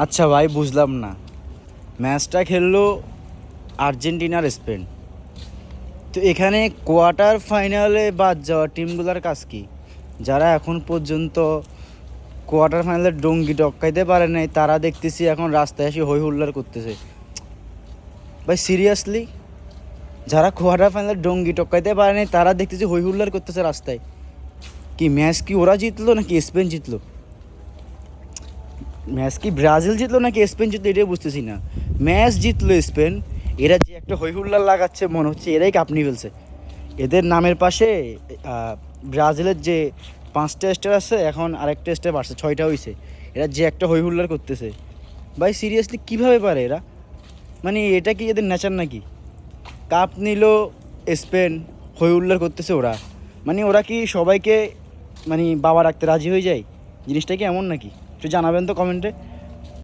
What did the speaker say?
আচ্ছা ভাই, বুঝলাম না। ম্যাচটা খেললো আর্জেন্টিনার স্পেন, তো এখানে কোয়ার্টার ফাইনালে বাদ যাওয়া টিমগুলোর কাজ কি? যারা এখন পর্যন্ত কোয়ার্টার ফাইনালে ডঙ্গি টক্কাইতে পারে নাই, তারা দেখতেছি এখন রাস্তায় এসে হই হুল্লার করতেছে। ভাই সিরিয়াসলি, যারা কোয়ার্টার ফাইনালে ডঙ্গি টক্কাইতে পারে নাই তারা দেখতেছি হই হুল্লার করতেছে রাস্তায়। কি ম্যাচ কি ওরা জিতলো নাকি স্পেন জিতলো? ম্যাচ কি ব্রাজিল জিতলো নাকি স্পেন জিতলো এটাই বুঝতেছি না। ম্যাচ জিতলো স্পেন। এরা যে একটা হই হুল্লার লাগাচ্ছে, মনে হচ্ছে এরাই কাপ নিয়ে ফেলছে। এদের নামের পাশে ব্রাজিলের যে 5টা স্টার আছে, এখন আরেকটা স্টার বাড়ছে, 6টা হয়েছে। এরা যে একটা হই হুল্লার করতেছে, ভাই সিরিয়াসলি কীভাবে পারে এরা? মানে এটা কি এদের নেচার নাকি? কাপ নিল স্পেন, হই হুল্লার করতেছে ওরা। মানে ওরা কি সবাইকে মানে বাবা রাখতে রাজি হয়ে যায়? জিনিসটা কি এমন নাকি? একটু জানাবেন তো কমেন্টে।